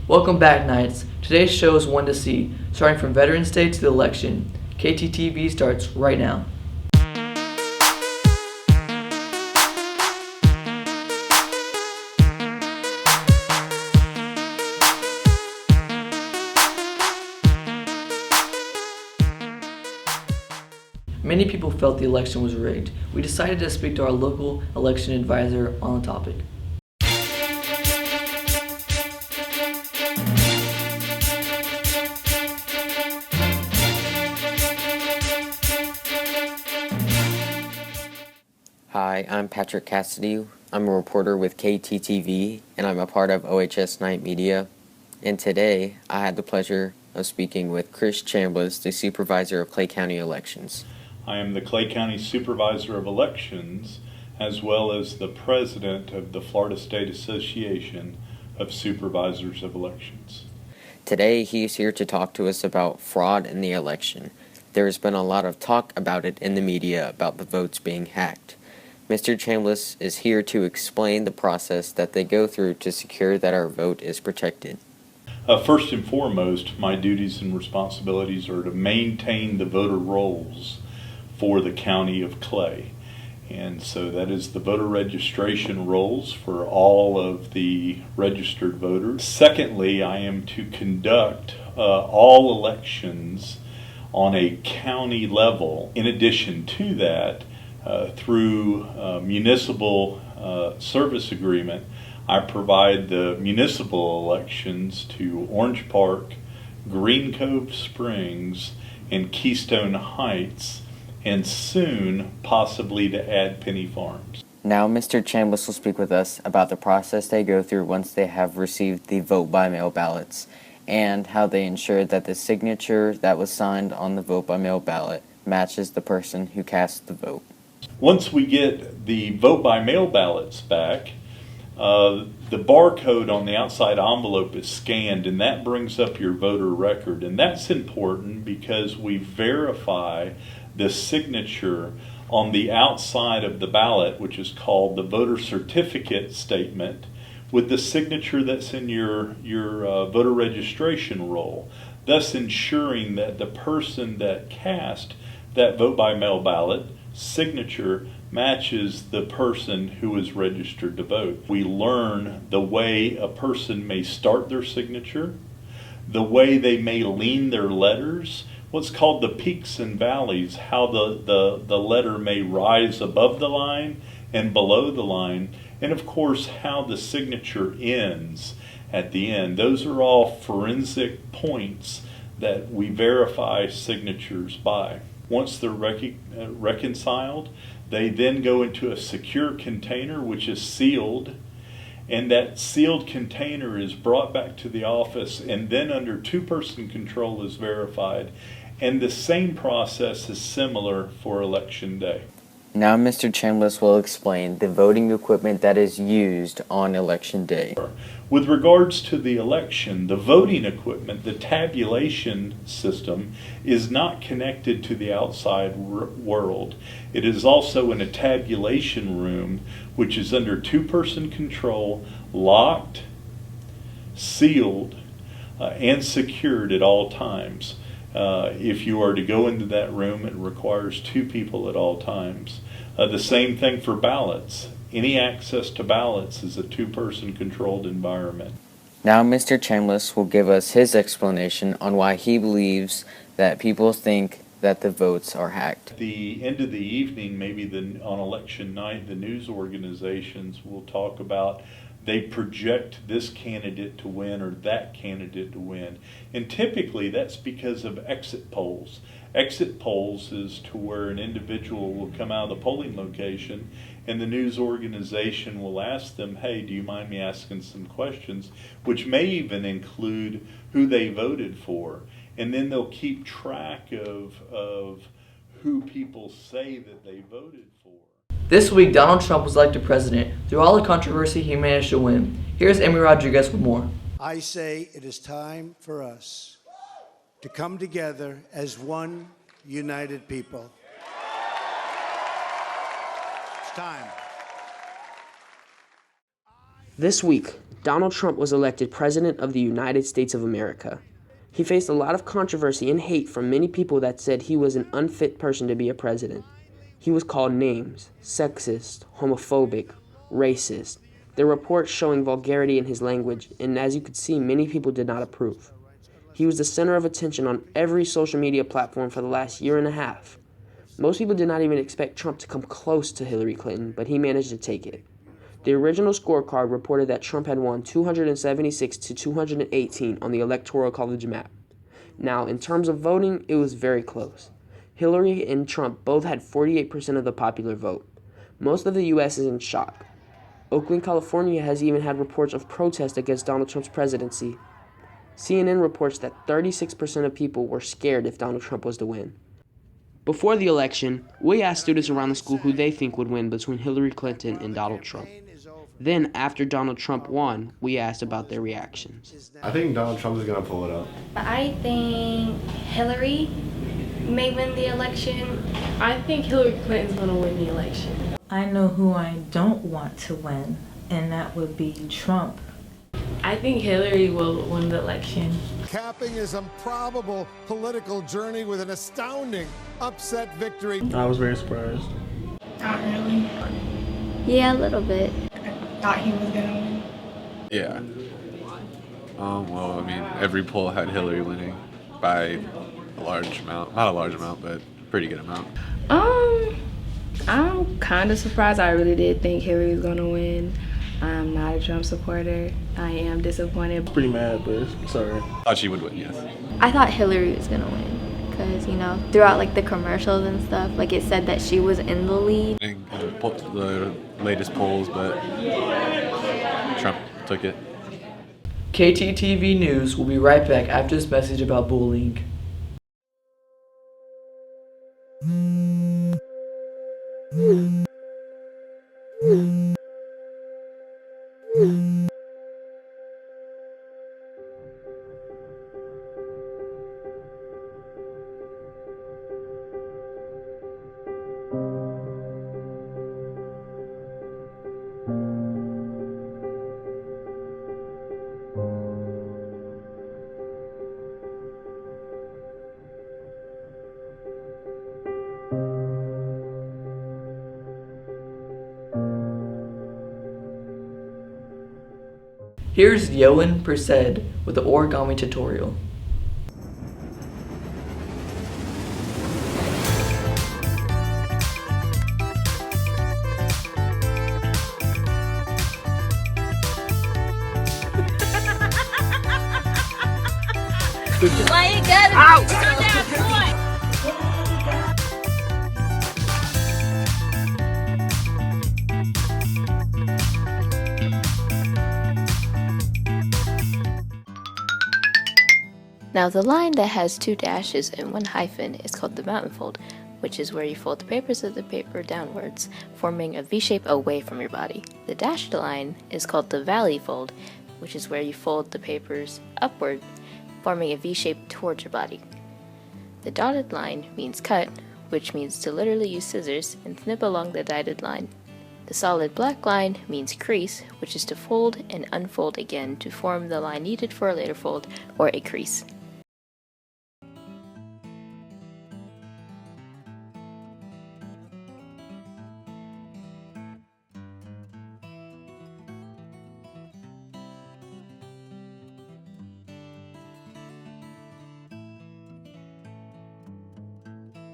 Welcome back, Knights. Today's show is one to see, starting from Veterans Day to the election. KTTV starts right now. Many people felt the election was rigged. We decided to speak to our local election advisor on the topic. Hi, I'm Patrick Cassidy. I'm a reporter with KTTV, and I'm a part of OHS Knight Media. And today, I had the pleasure of speaking with Chris Chambliss, the supervisor of Clay County elections. I am the Clay County Supervisor of Elections, as well as the President of the Florida State Association of Supervisors of Elections. Today, he's here to talk to us about fraud in the election. There's been a lot of talk about it in the media about the votes being hacked. Mr. Chambliss is here to explain the process that they go through to secure that our vote is protected. First and foremost, my duties and responsibilities are to maintain the voter rolls for the County of Clay. And so that is the voter registration rolls for all of the registered voters. Secondly, I am to conduct all elections on a county level. In addition to that, through municipal service agreement, I provide the municipal elections to Orange Park, Green Cove Springs, and Keystone Heights, and soon possibly to add Penny Farms. Now Mr. Chambliss will speak with us about the process they go through once they have received the vote-by-mail ballots and how they ensure that the signature that was signed on the vote-by-mail ballot matches the person who cast the vote. Once we get the vote-by-mail ballots back, the barcode on the outside envelope is scanned, and that brings up your voter record. And that's important because we verify the signature on the outside of the ballot, which is called the voter certificate statement, with the signature that's in your voter registration roll, thus ensuring that the person that cast that vote-by-mail ballot signature matches the person who is registered to vote. We learn the way a person may start their signature, the way they may lean their letters, what's called the peaks and valleys, how the letter may rise above the line and below the line, and of course how the signature ends at the end. Those are all forensic points that we verify signatures by. Once they're reconciled, they then go into a secure container which is sealed, and that sealed container is brought back to the office and then under two-person control is verified. And the same process is similar for Election Day. Now Mr. Chambliss will explain the voting equipment that is used on Election Day. With regards to the election, the voting equipment, the tabulation system, is not connected to the outside world. It is also in a tabulation room, which is under two-person control, locked, sealed, and secured at all times. If you are to go into that room, it requires two people at all times. The same thing for ballots. Any access to ballots is a two-person controlled environment. Now Mr. Chambliss will give us his explanation on why he believes that people think that the votes are hacked. At the end of the evening, maybe on election night, the news organizations will talk about they project this candidate to win or that candidate to win. And typically that's because of exit polls. Exit polls is to where an individual will come out of the polling location and the news organization will ask them, hey, do you mind me asking some questions, which may even include who they voted for. And then they'll keep track of who people say that they voted for. This week, Donald Trump was elected president. Through all the controversy, he managed to win. Here's Amy Rodriguez with more. I say it is time for us to come together as one united people. It's time. This week, Donald Trump was elected President of the United States of America. He faced a lot of controversy and hate from many people that said he was an unfit person to be a president. He was called names, sexist, homophobic, racist. There were reports showing vulgarity in his language, and as you could see, many people did not approve. He was the center of attention on every social media platform for the last year and a half. Most people did not even expect Trump to come close to Hillary Clinton, but he managed to take it. The original scorecard reported that Trump had won 276 to 218 on the Electoral College map. Now, in terms of voting, it was very close. Hillary and Trump both had 48% of the popular vote. Most of the U.S. is in shock. Oakland, California has even had reports of protest against Donald Trump's presidency. CNN reports that 36% of people were scared if Donald Trump was to win. Before the election, we asked students around the school who they think would win between Hillary Clinton and Donald Trump. Then, after Donald Trump won, we asked about their reactions. I think Donald Trump is going to pull it out. I think Hillary may win the election. I think Hillary Clinton's going to win the election. I know who I don't want to win, and that would be Trump. I think Hillary will win the election. Capping his improbable political journey with an astounding upset victory. I was very surprised. Not really. Yeah, a little bit. I thought he was gonna win. Yeah. Well, I mean, every poll had Hillary winning by a large amount. Not a large amount, but a pretty good amount. I'm kind of surprised. I really did think Hillary was gonna win. I'm not a Trump supporter. I am disappointed. Pretty mad, but sorry. Thought she would win, yes. I thought Hillary was gonna win because, you know, throughout like the commercials and stuff, like it said that she was in the lead. The latest polls, but Trump took it. KTTV News will be right back after this message about bullying. Here's Yoan Persed with the origami tutorial. Why you gotta Ouch. turn that point? Now the line that has 2 dashes and 1 hyphen is called the mountain fold, which is where you fold the papers of the paper downwards, forming a V shape away from your body. The dashed line is called the valley fold, which is where you fold the papers upward, forming a V shape towards your body. The dotted line means cut, which means to literally use scissors and snip along the dotted line. The solid black line means crease, which is to fold and unfold again to form the line needed for a later fold or a crease.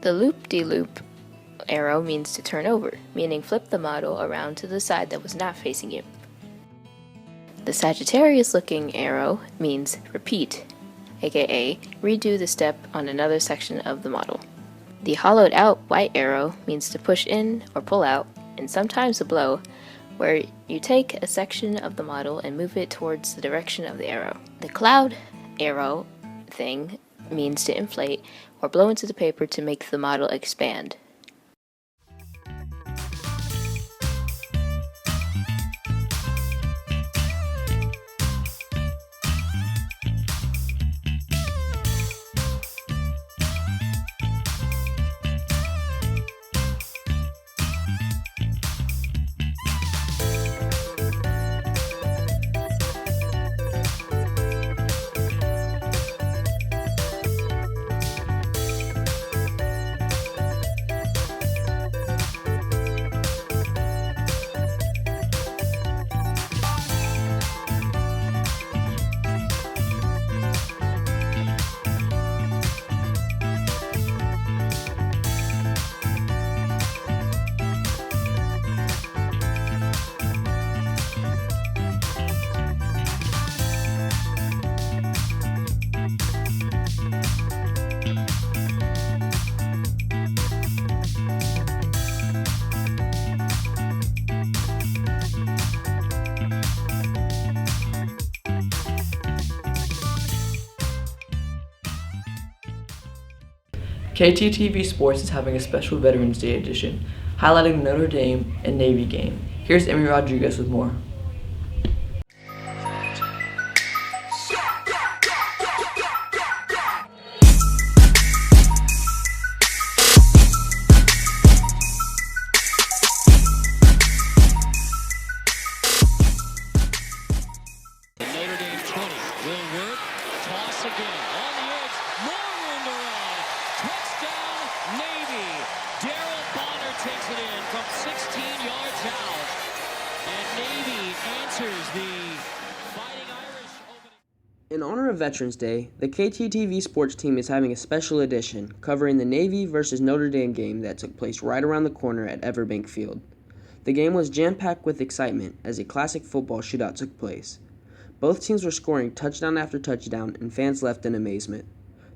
The loop-de-loop arrow means to turn over, meaning flip the model around to the side that was not facing you. The Sagittarius-looking arrow means repeat, aka redo the step on another section of the model. The hollowed-out white arrow means to push in or pull out, and sometimes a blow, where you take a section of the model and move it towards the direction of the arrow. The cloud arrow thing means to inflate or blow into the paper to make the model expand. KTTV Sports is having a special Veterans Day edition, highlighting the Notre Dame and Navy game. Here's Amy Rodriguez with more. Takes it in from 16 yards out, and Navy answers the Fighting Irish opening. In honor of Veterans Day, the KTTV Sports team is having a special edition covering the Navy versus Notre Dame game that took place right around the corner at Everbank Field. The game was jam-packed with excitement as a classic football shootout took place. Both teams were scoring touchdown after touchdown, and fans left in amazement.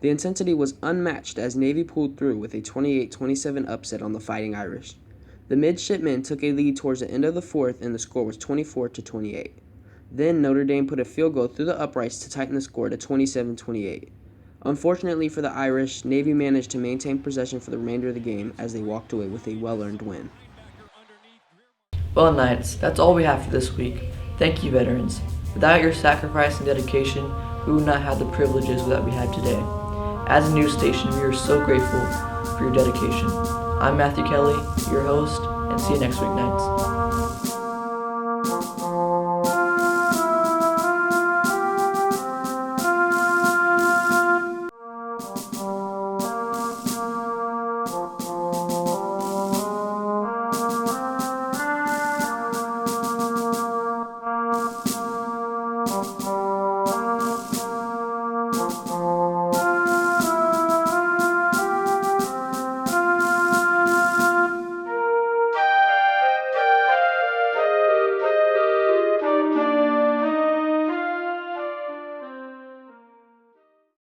The intensity was unmatched as Navy pulled through with a 28-27 upset on the Fighting Irish. The midshipmen took a lead towards the end of the fourth, and the score was 24-28. Then Notre Dame put a field goal through the uprights to tighten the score to 27-28. Unfortunately for the Irish, Navy managed to maintain possession for the remainder of the game as they walked away with a well-earned win. Well, Knights, that's all we have for this week. Thank you, veterans. Without your sacrifice and dedication, we would not have the privileges that we have today. As a news station, we are so grateful for your dedication. I'm Matthew Kelly, your host, and see you next week, Knights.